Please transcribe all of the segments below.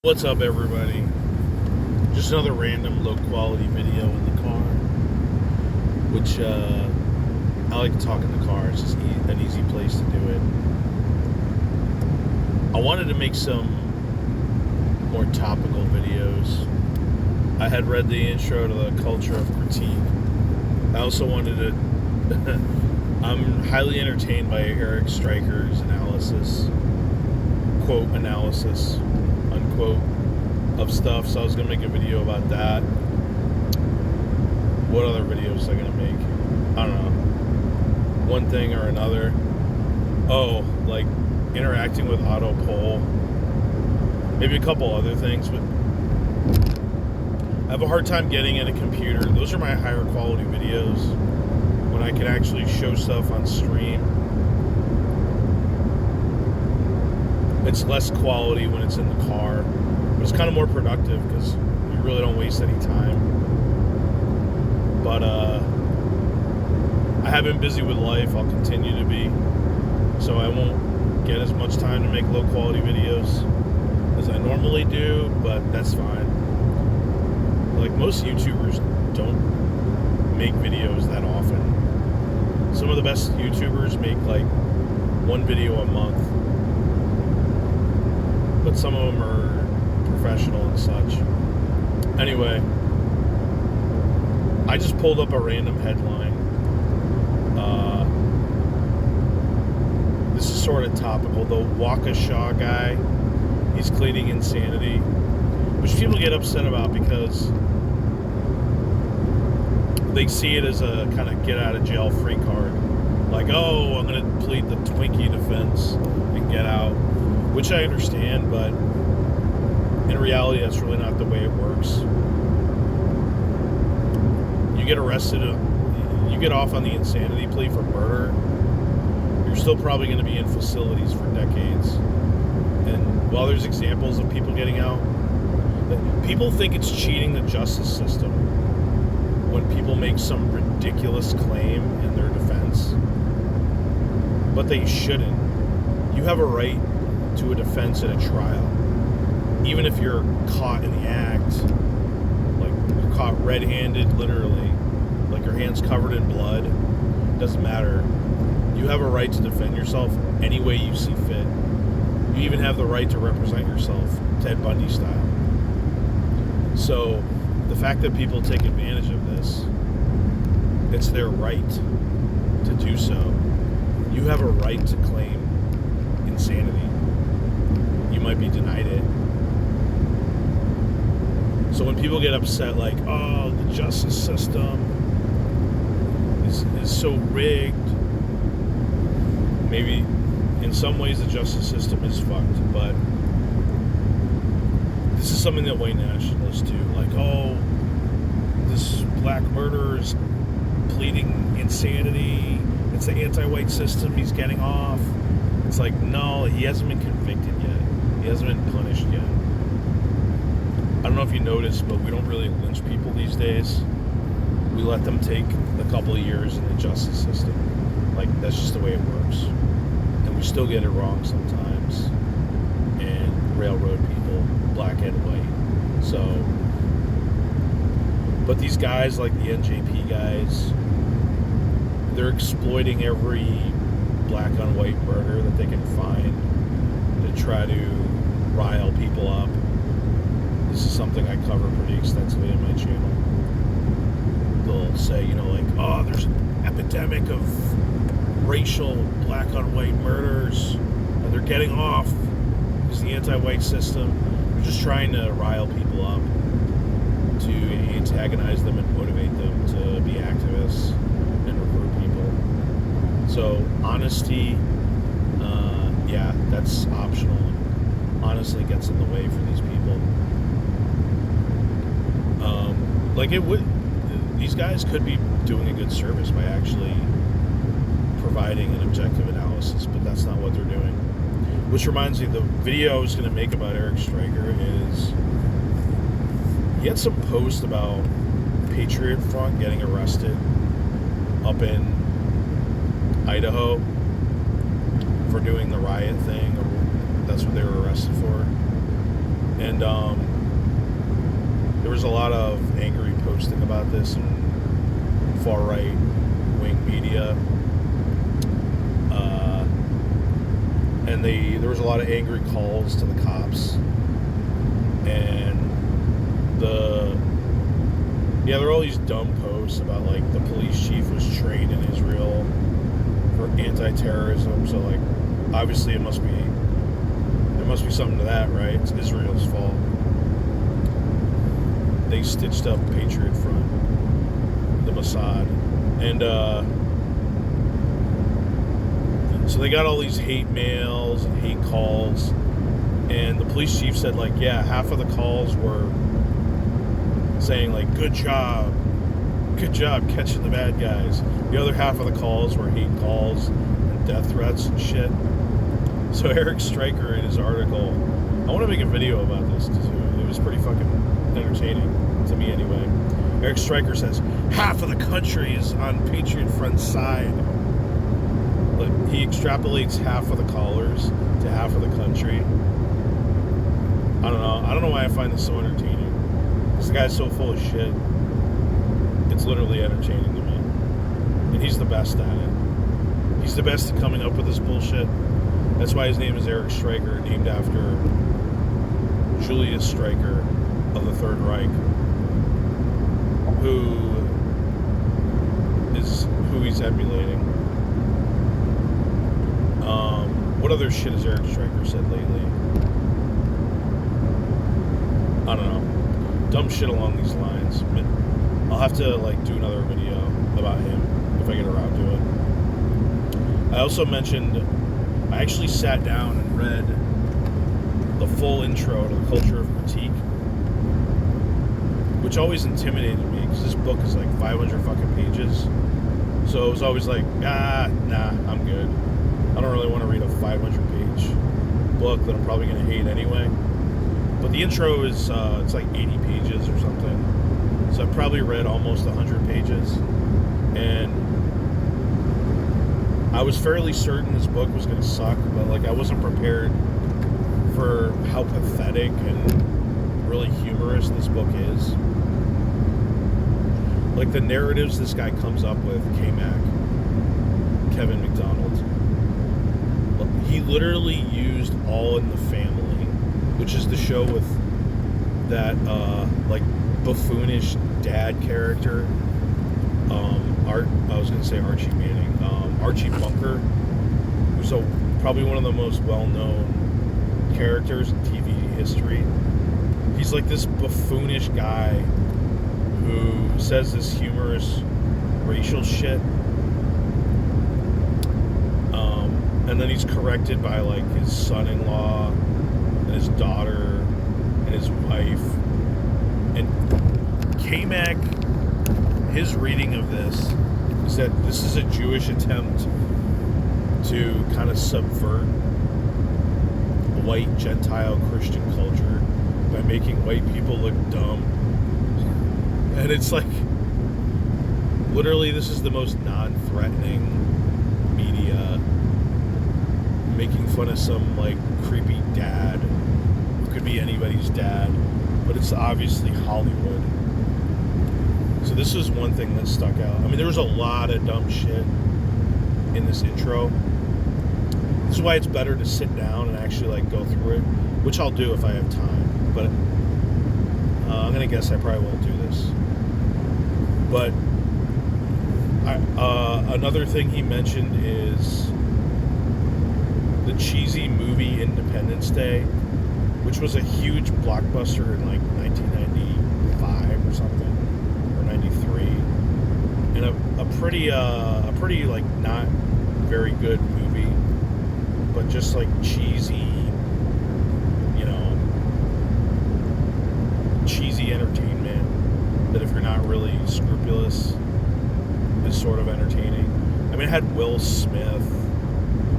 What's up, everybody? Just another random low quality video in the car, which I like to talk in the car. It's just an easy place to do it. I wanted to make some more topical videos. I had read the intro to The Culture of Critique. I also wanted to I'm highly entertained by Eric Stryker's analysis, quote, analysis, unquote, of stuff, so I was going to make a video about that. What other videos was I going to make? I don't know. One thing or another. Oh, like interacting with Autopoll. Maybe a couple other things, but I have a hard time getting at a computer. Those are my higher quality videos, when I can actually show stuff on stream. It's less quality when it's in the car, but it's kind of more productive because you really don't waste any time. But I have been busy with life. I'll continue to be, so I won't get as much time to make low quality videos as I normally do, but that's fine. Like, most YouTubers don't make videos that often. Some of the best YouTubers make like one video a month, but some of them are professional and such. Anyway, I just pulled up a random headline. This is sort of topical. The Waukesha guy, he's pleading insanity, which people get upset about because they see it as a kind of get out of jail free card. Like, oh, I'm going to plead the Twinkie defense and get out. Which I understand, but in reality, that's really not the way it works. You get arrested, you get off on the insanity plea for murder, you're still probably going to be in facilities for decades. And while there's examples of people getting out, people think it's cheating the justice system when people make some ridiculous claim in their defense. But they shouldn't. You have a right to a defense in a trial, even if you're caught in the act, like you're caught red-handed, literally, like your hands covered in blood. Doesn't matter. You have a right to defend yourself any way you see fit. You even have the right to represent yourself, Ted Bundy style. So the fact that people take advantage of this, it's their right to do so. You have a right to claim insanity. You might be denied it. So when people get upset, like, oh, the justice system is so rigged, maybe in some ways the justice system is fucked, but this is something that white nationalists do. Like, oh, this black murderer is pleading insanity, it's the anti-white system, he's getting off. It's like, no, he hasn't been convicted yet. He hasn't been punished yet. I don't know if you noticed, but we don't really lynch people these days. We let them take a couple of years in the justice system. Like, that's just the way it works. And we still get it wrong sometimes. And railroad people, black and white. So, but these guys, like the NJP guys, they're exploiting every black on white murder that they can find to try to rile people up. This is something I cover pretty extensively on my channel. They'll say, you know, like, oh, there's an epidemic of racial black on white murders and they're getting off because the anti-white system. They're just trying to rile people up, to antagonize them and motivate them to be activists and recruit people. So honesty, yeah, that's optional. Honestly gets in the way for these people. Like, it would, these guys could be doing a good service by actually providing an objective analysis, but that's not what they're doing. Which reminds me, the video I was going to make about Eric Stryker is, he had some post about Patriot Front getting arrested up in Idaho for doing the riot thing, or that's what they were arrested for. And there was a lot of angry posting about this in far right wing media. And there was a lot of angry calls to the cops. And there were all these dumb posts about like the police chief was trained in Israel for anti-terrorism, so like obviously there must be something to that, right? It's Israel's fault. They stitched up Patriot Front, the Mossad, and so they got all these hate mails and hate calls, and the police chief said like, yeah, half of the calls were saying like, good job catching the bad guys. The other half of the calls were hate calls and death threats and shit. So Eric Stryker in his article, I want to make a video about this because it was pretty fucking entertaining to me anyway. Eric Stryker says half of the country is on Patriot Front's side. Like, he extrapolates half of the callers to half of the country. I don't know why I find this so entertaining. This guy's so full of shit. It's literally entertaining to me. And he's the best at it. He's the best at coming up with this bullshit. That's why his name is Eric Stryker, named after Julius Stryker of the Third Reich, who he's emulating. What other shit has Eric Stryker said lately? I don't know. Dumb shit along these lines. I'll have to like do another video about him if I get around to it. I also mentioned I actually sat down and read the full intro to The Culture of Critique, which always intimidated me because this book is like 500 fucking pages. So it was always like, nah, I'm good. I don't really want to read a 500-page book that I'm probably going to hate anyway. But the intro is, it's like 80 pages or something. So I've probably read almost 100 pages. And I was fairly certain this book was going to suck, but like I wasn't prepared for how pathetic and really humorous this book is. Like the narratives this guy comes up with, Kevin McDonald. He literally used All in the Family, which is the show with that like buffoonish dad character. I was going to say Archie Manning. Archie Bunker, who's probably one of the most well-known characters in TV history. He's like this buffoonish guy who says this humorous racial shit. And then he's corrected by like his son-in-law and his daughter and his wife. And K-Mac, his reading of this is that this is a Jewish attempt to kind of subvert white Gentile Christian culture by making white people look dumb. And it's like, literally, this is the most non-threatening media, making fun of some like creepy dad who could be anybody's dad, but it's obviously Hollywood. So this is one thing that stuck out. I mean, there was a lot of dumb shit in this intro. This is why it's better to sit down and actually like go through it, which I'll do if I have time. But I'm gonna guess I probably won't do this. But another thing he mentioned is the cheesy movie Independence Day, which was a huge blockbuster in like 1995 or something, or 93, and a pretty like not very good movie, but just like cheesy, cheesy entertainment that if you're not really scrupulous is sort of entertaining. I mean, it had Will Smith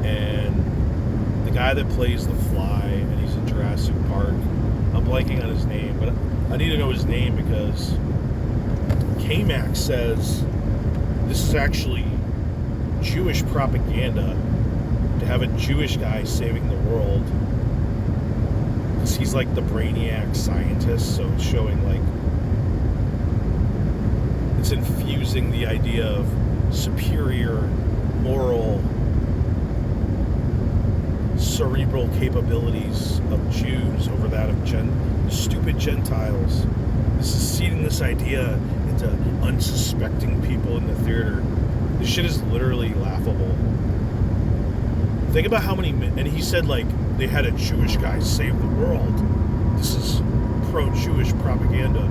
and the guy that plays the Fly, and he's in Jurassic Park. I'm blanking on his name, but I need to know his name because K-Mac says this is actually Jewish propaganda to have a Jewish guy saving the world. he's like the brainiac scientist, so it's showing like it's infusing the idea of superior moral cerebral capabilities of Jews over that of stupid Gentiles. This is seeding this idea into unsuspecting people in the theater. This shit is literally laughable. Think about how many, and he said like they had a Jewish guy save the world. This is pro-Jewish propaganda.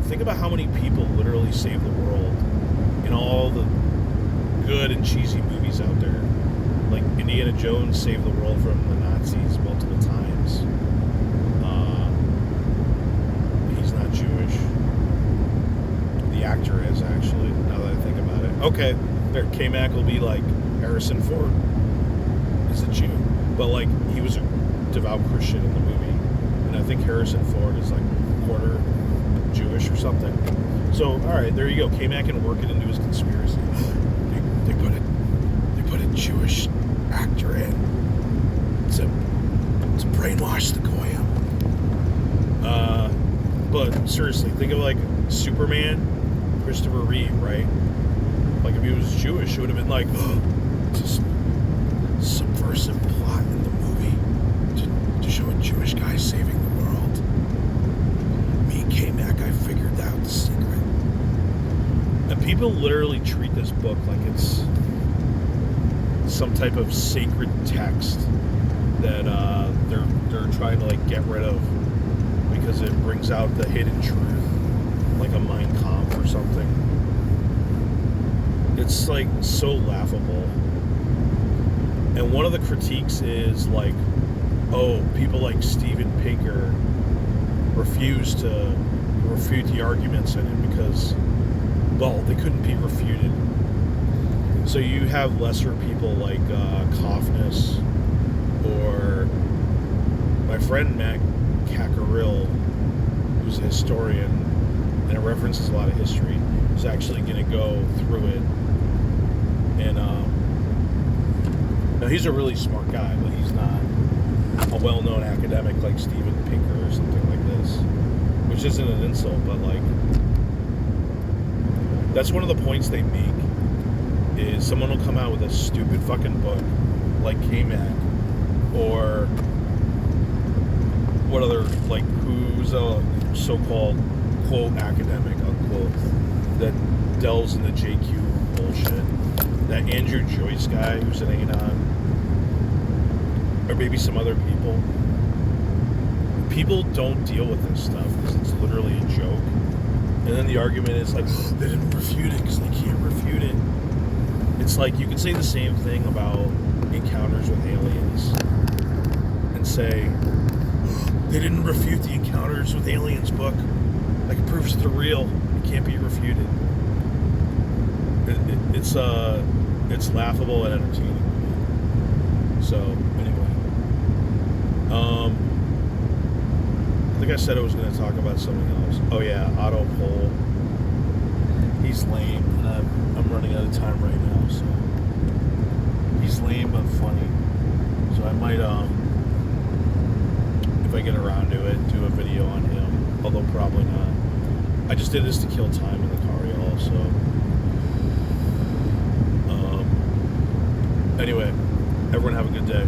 Think about how many people literally save the world in all the good and cheesy movies out there. Like Indiana Jones saved the world from the Nazis multiple times. He's not Jewish. The actor is, actually, now that I think about it. Okay, there, K-Mac will be like Harrison Ford is a Jew, but like he was a devout Christian in the movie, and I think Harrison Ford is like quarter Jewish or something. So, all right, there you go. K-Mac can work it into his conspiracy. They put a Jewish actor in to brainwash the Goyim. But seriously, think of like Superman, Christopher Reeve, right? Like if he was Jewish, it would have been like just subversive plot in the movie to show a Jewish guy saving the world. Me, K-Mac, I figured out the secret. And people literally treat this book like it's some type of sacred text that they're trying to like get rid of because it brings out the hidden truth, like a Mein Kampf or something. It's like so laughable. And one of the critiques is like, oh, people like Steven Pinker refuse to refute the arguments in it because, well, they couldn't be refuted. So you have lesser people like Kaufness or my friend Matt Kakaril, who's a historian and it references a lot of history, is actually going to go through it. And now he's a really smart guy, but he's not a well-known academic like Steven Pinker or something like this, which isn't an insult, but like that's one of the points they make. Is someone will come out with a stupid fucking book like K-Mac or what other, like who's a so-called quote academic unquote that delves into JQ bullshit, that Andrew Joyce guy who's an anon, or maybe some other people don't deal with this stuff because it's literally a joke, and then the argument is like they didn't refute it because they can't refute it. It's like you can say the same thing about Encounters with Aliens and say they didn't refute the Encounters with Aliens book. Like it proves they're real. It can't be refuted. It's laughable and entertaining. So anyway, I think I said I was going to talk about something else. Oh yeah, Otto Pohl. He's lame, and I'm running out of time right now, so he's lame but funny. So I might, if I get around to it, do a video on him, although probably not. I just did this to kill time in the car, y'all, so anyway, everyone have a good day.